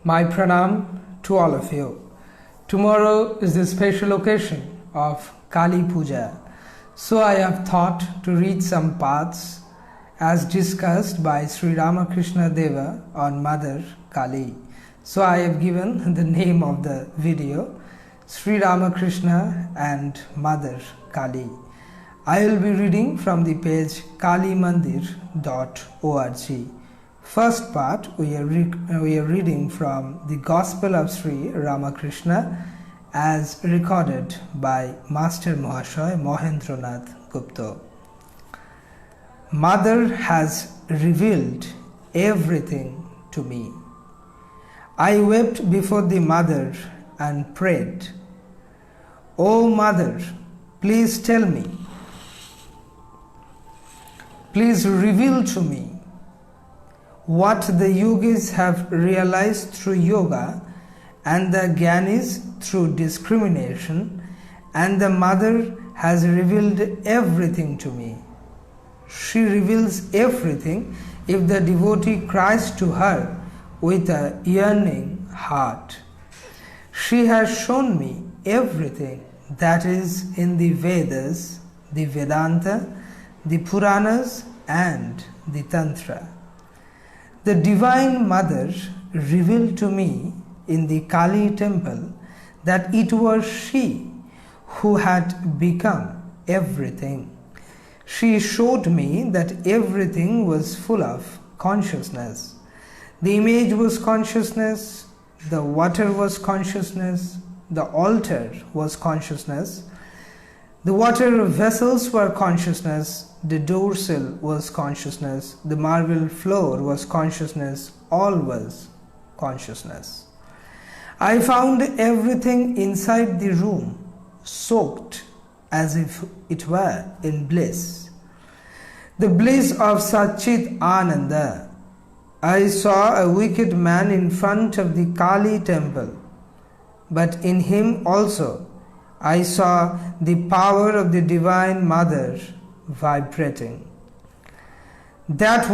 My pranam to all of you. Tomorrow is the special occasion of Kali Puja. So I have thought to read some paths as discussed by Sri Ramakrishna Deva on Mother Kali. So I have given the name of the video, Sri Ramakrishna and Mother Kali. I will be reading from the page kalimandir.org. First part, we are reading from the Gospel of Sri Ramakrishna as recorded by Master Mahashoy Mahendranath Gupta. Mother has revealed everything to me. I wept before the Mother and prayed, "O Mother, please tell me, please reveal to me what the yogis have realized through yoga and the Gyanis through discrimination, and the Mother has revealed everything to me. She reveals everything if the devotee cries to her with a yearning heart. She has shown me everything that is in the Vedas, the Vedanta, the Puranas and the Tantra. The Divine Mother revealed to me in the Kali temple that it was she who had become everything. She showed me that everything was full of consciousness. The image was consciousness, the water was consciousness, the altar was consciousness, the water vessels were consciousness, the doorsill was consciousness, the marble floor was consciousness, all was consciousness. I found everything inside the room soaked as if it were in bliss. The bliss of Satchit Ananda. I saw a wicked man in front of the Kali temple, but in him also I saw the power of the Divine Mother vibrating. That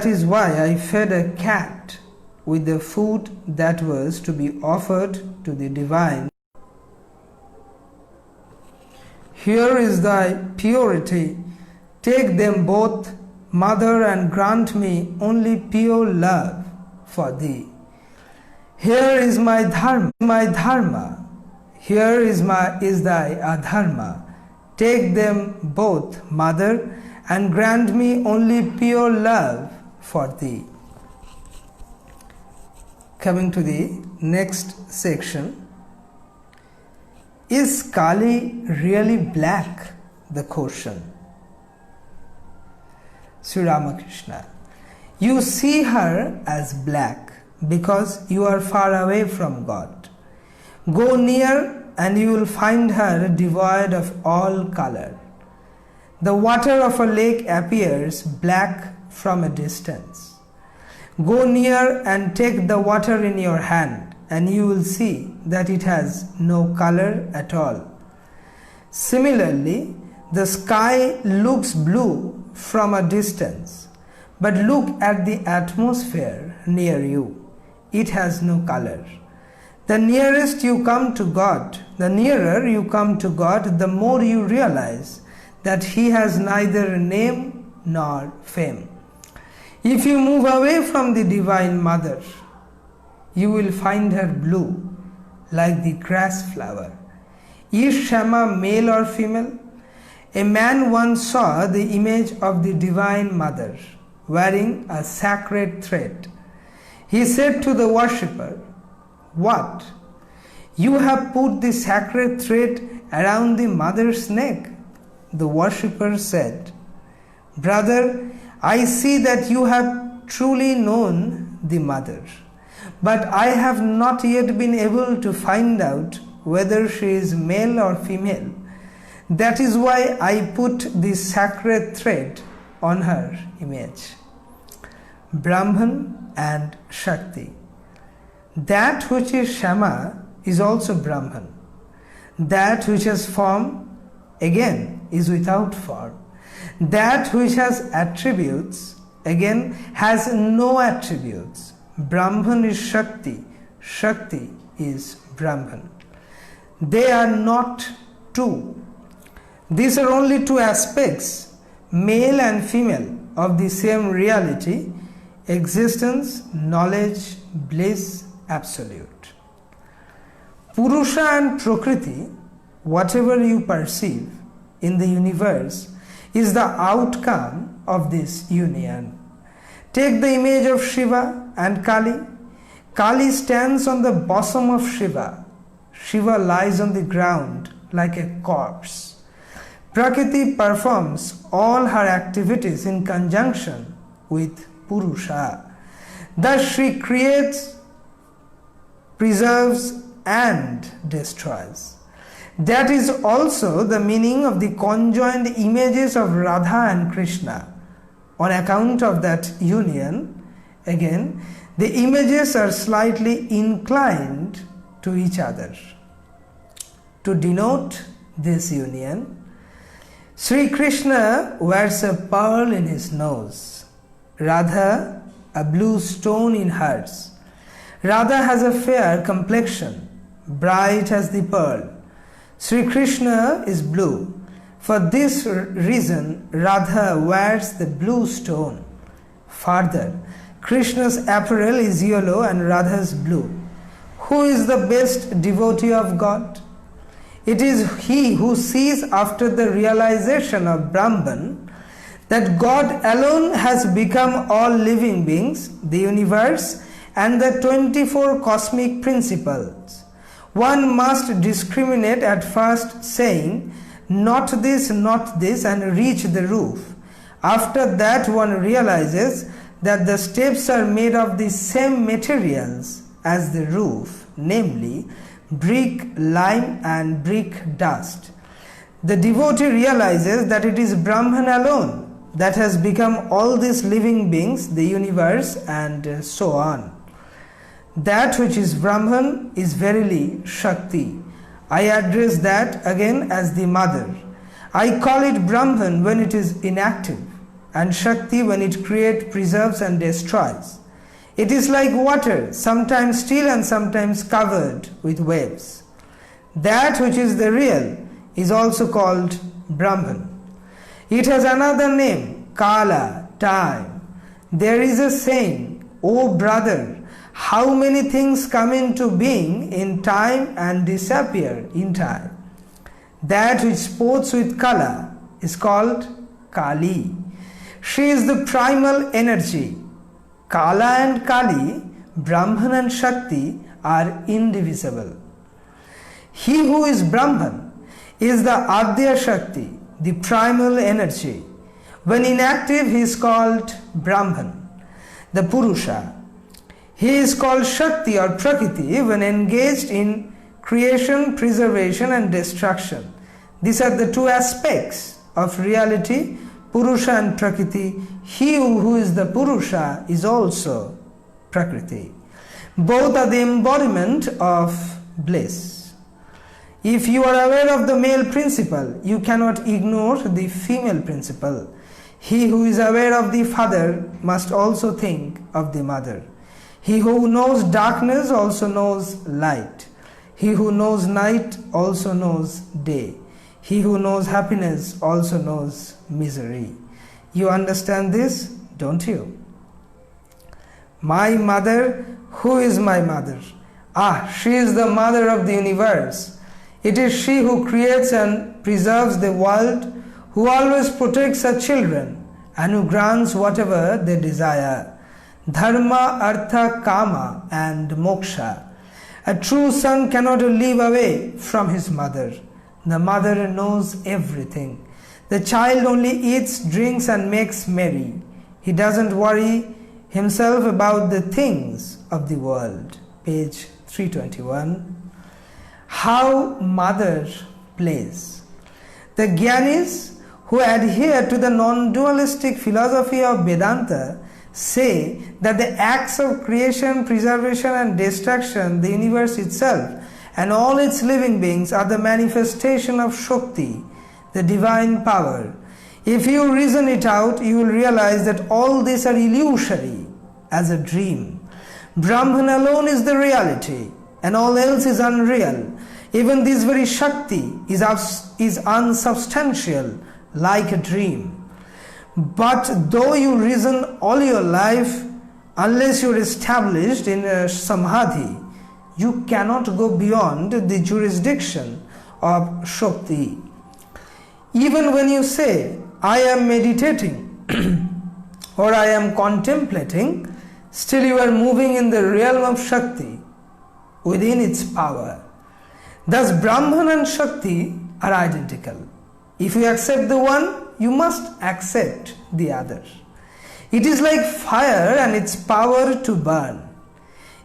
is why I fed a cat with the food that was to be offered to the Divine. Here is thy purity. Take them both, Mother, and grant me only pure love for thee. Here is my dharma. Here is thy adharma. Take them both, Mother, and grant me only pure love for thee. Coming to the next section. Is Kali really black? The question. Sri Ramakrishna. You see her as black because you are far away from God. Go near and you will find her devoid of all color. The water of a lake appears black from a distance. Go near and take the water in your hand and you will see that it has no color at all. Similarly, the sky looks blue from a distance, but look at the atmosphere near you. It has no color. The nearer you come to God, the more you realize that He has neither name nor fame. If you move away from the Divine Mother, you will find her blue like the grass flower. Is Shama male or female? A man once saw the image of the Divine Mother wearing a sacred thread. He said to the worshipper, "What? You have put the sacred thread around the Mother's neck?" The worshipper said, "Brother, I see that you have truly known the Mother, but I have not yet been able to find out whether she is male or female. That is why I put the sacred thread on her image." Brahman and Shakti. That which is Shama is also Brahman. That which has form, again, is without form. That which has attributes, again, has no attributes. Brahman is Shakti, Shakti is Brahman. They are not two. These are only two aspects, male and female, of the same reality, existence, knowledge, bliss, absolute. Purusha and Prakriti, whatever you perceive in the universe, is the outcome of this union. Take the image of Shiva and Kali. Kali stands on the bosom of Shiva. Shiva lies on the ground like a corpse. Prakriti performs all her activities in conjunction with Purusha. Thus she creates, preserves and destroys. That is also the meaning of the conjoined images of Radha and Krishna. On account of that union, again, the images are slightly inclined to each other. To denote this union, Sri Krishna wears a pearl in his nose, Radha a blue stone in hers. Radha has a fair complexion, bright as the pearl. Sri Krishna is blue. For this reason, Radha wears the blue stone. Further, Krishna's apparel is yellow and Radha's blue. Who is the best devotee of God? It is he who sees after the realization of Brahman that God alone has become all living beings, the universe, and the 24 cosmic principles. One must discriminate at first, saying, not this, and reach the roof. After that, one realizes that the steps are made of the same materials as the roof, namely brick, lime, and brick dust. The devotee realizes that it is Brahman alone that has become all these living beings, the universe, and so on. That which is Brahman is verily Shakti. I address that again as the mother. I call it Brahman when it is inactive, and Shakti when it creates, preserves, and destroys. It is like water, sometimes still and sometimes covered with waves. That which is the real is also called Brahman. It has another name, Kala, time. There is a saying, O brother, how many things come into being in time and disappear in time. That which sports with Kala is called Kali. She is the primal energy. Kala and Kali, Brahman and Shakti are indivisible. He who is Brahman is the Adya Shakti, the primal energy. When inactive, he is called Brahman, the Purusha. He is called Shakti or Prakriti when engaged in creation, preservation, and destruction. These are the two aspects of reality, Purusha and Prakriti. He who is the Purusha is also Prakriti. Both are the embodiment of bliss. If you are aware of the male principle, you cannot ignore the female principle. He who is aware of the father must also think of the mother. He who knows darkness also knows light. He who knows night also knows day. He who knows happiness also knows misery. You understand this, don't you? My mother, who is my mother? She is the mother of the universe. It is she who creates and preserves the world, who always protects her children, and who grants whatever they desire. Dharma, Artha, Kama, and Moksha. A true son cannot live away from his mother. The mother knows everything. The child only eats, drinks, and makes merry. He doesn't worry himself about the things of the world. Page 321. How mother plays. The Gyanis who adhere to the non-dualistic philosophy of Vedanta say that the acts of creation, preservation, and destruction, the universe itself, and all its living beings are the manifestation of Shakti, the divine power. If you reason it out, you will realize that all these are illusory, as a dream. Brahman alone is the reality, and all else is unreal. Even this very Shakti is unsubstantial, like a dream. But though you reason all your life, unless you are established in a samadhi, you cannot go beyond the jurisdiction of Shakti. Even when you say, I am meditating or I am contemplating, still you are moving in the realm of Shakti, within its power. Thus Brahman and Shakti are identical. If you accept the one, you must accept the other. It is like fire and its power to burn.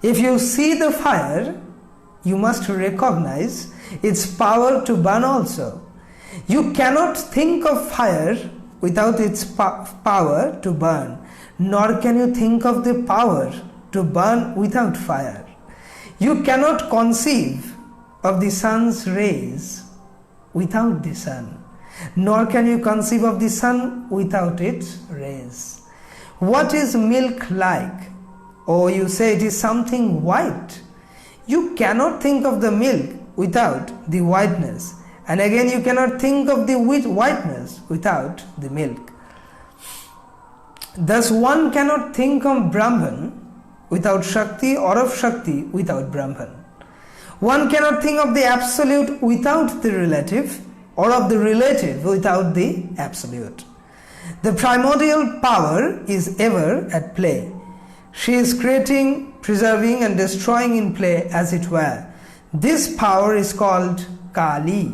If you see the fire, you must recognize its power to burn also. You cannot think of fire without its power to burn, nor can you think of the power to burn without fire. You cannot conceive of the sun's rays without the sun, nor can you conceive of the sun without its rays. What is milk like? Or you say it is something white. You cannot think of the milk without the whiteness, and again you cannot think of the whiteness without the milk. Thus one cannot think of Brahman without Shakti, or of Shakti without Brahman. One cannot think of the absolute without the relative, or of the relative without the absolute. The primordial power is ever at play. She is creating, preserving and destroying in play, as it were. This power is called Kali.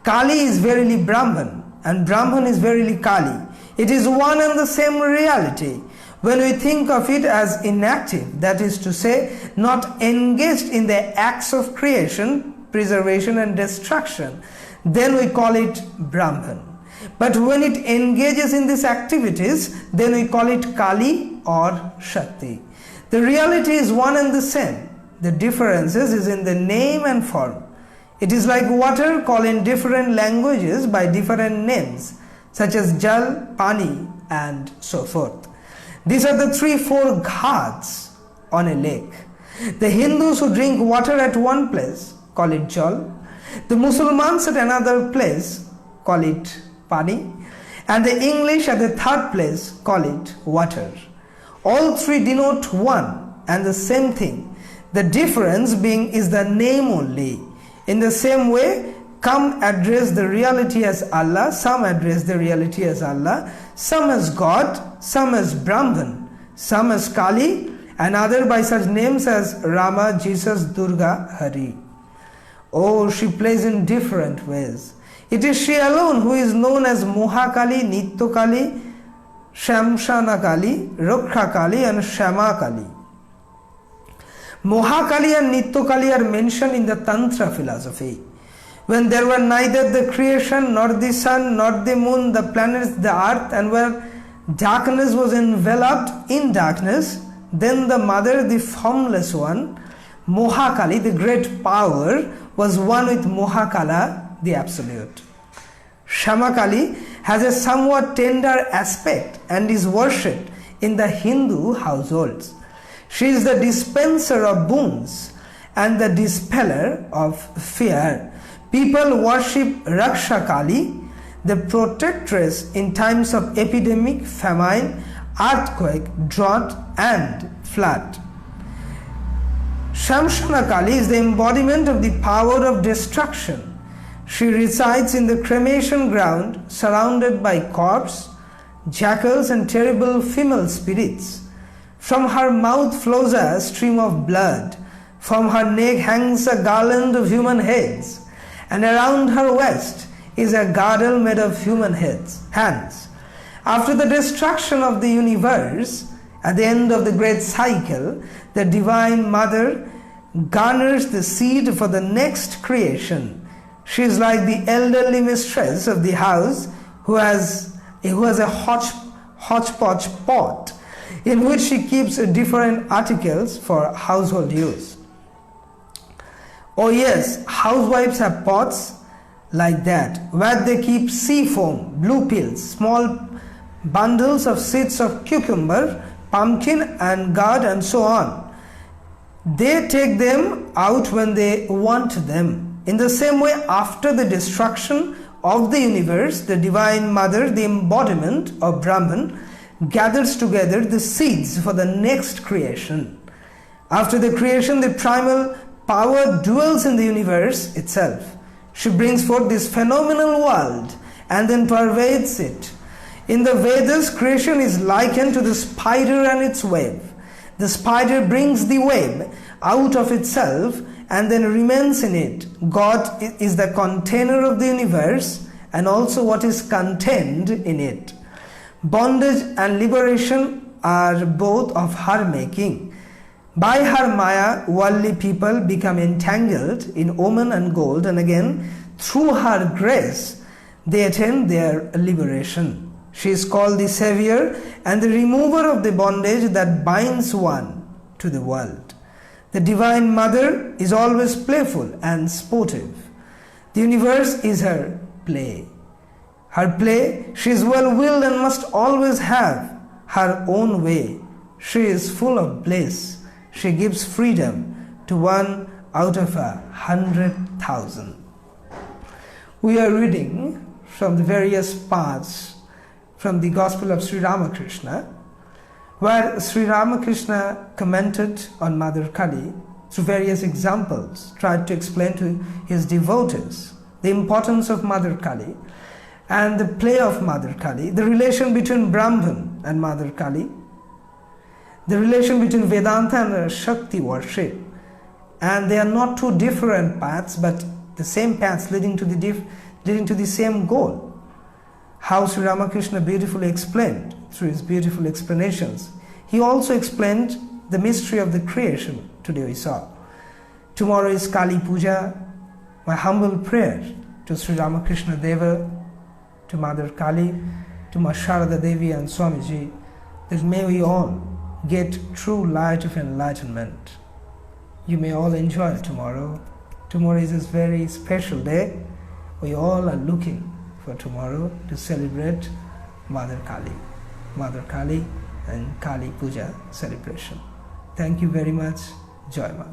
Kali is verily Brahman, and Brahman is verily Kali. It is one and the same reality. When we think of it as inactive, that is to say, not engaged in the acts of creation, preservation and destruction, then we call it Brahman. But when it engages in these activities, then we call it Kali or Shakti. The reality is one and the same. The differences is in the name and form. It is like water called in different languages by different names, such as Jal, Pani and so forth. These are the 3-4 ghats on a lake. The Hindus who drink water at one place call it Jal. The Muslims at another place call it Pani, and the English at the third place call it water. All three denote one and the same thing. The difference being is the name only. In the same way, some address the reality as Allah, some address the reality as Allah, some as God, some as Brahman, some as Kali, and other by such names as Rama, Jesus, Durga, Hari. Oh, she plays in different ways. It is she alone who is known as Mohakali, Nitya Kali, Shamshana Kali, Raksha Kali and Shama Kali. Mohakali and Nitya Kali are mentioned in the Tantra philosophy. When there were neither the creation, nor the sun, nor the moon, the planets, the earth, and where darkness was enveloped in darkness, then the mother, the formless one, Mohakali, the great power, was one with Mohakala, the absolute. Shamakali has a somewhat tender aspect and is worshipped in the Hindu households. She is the dispenser of boons and the dispeller of fear. People worship Raksha Kali, the protectress in times of epidemic, famine, earthquake, drought and flood. Shamshana Kali is the embodiment of the power of destruction. She resides in the cremation ground, surrounded by corpses, jackals and terrible female spirits. From her mouth flows a stream of blood. From her neck hangs a garland of human heads, and around her waist is a girdle made of human hands. After the destruction of the universe, at the end of the great cycle, the Divine Mother garners the seed for the next creation. She is like the elderly mistress of the house who has a hodgepodge pot in which she keeps different articles for household use. Oh yes, housewives have pots like that, where they keep sea foam, blue pills, small bundles of seeds of cucumber, pumpkin and gourd and so on. They take them out when they want them. In the same way, after the destruction of the universe, the Divine Mother, the embodiment of Brahman, gathers together the seeds for the next creation. After the creation, the primal power dwells in the universe itself. She brings forth this phenomenal world and then pervades it. In the Vedas, creation is likened to the spider and its web. The spider brings the web out of itself and then remains in it. God is the container of the universe and also what is contained in it. Bondage and liberation are both of her making. By her Maya, worldly people become entangled in woman and gold, and again, through her grace, they attain their liberation. She is called the Savior and the remover of the bondage that binds one to the world. The Divine Mother is always playful and sportive. The universe is her play. Her play, she is well-willed and must always have her own way. She is full of bliss. She gives freedom to one out of 100,000. We are reading from the various parts from the Gospel of Sri Ramakrishna, where Sri Ramakrishna commented on Mother Kali through various examples, tried to explain to his devotees the importance of Mother Kali and the play of Mother Kali, the relation between Brahman and Mother Kali, the relation between Vedanta and Shakti worship. And they are not two different paths, but the same paths leading to the same goal. How Sri Ramakrishna beautifully explained through his beautiful explanations. He also explained the mystery of the creation today we saw. Tomorrow is Kali Puja. My humble prayer to Sri Ramakrishna Deva, to Mother Kali, to Ma Sharada Devi and Swamiji, that may we all get true light of enlightenment. You may all enjoy tomorrow. Tomorrow is this very special day. We all are looking for tomorrow to celebrate Mother Kali and Kali Puja celebration. Thank you very much. Jai Ma.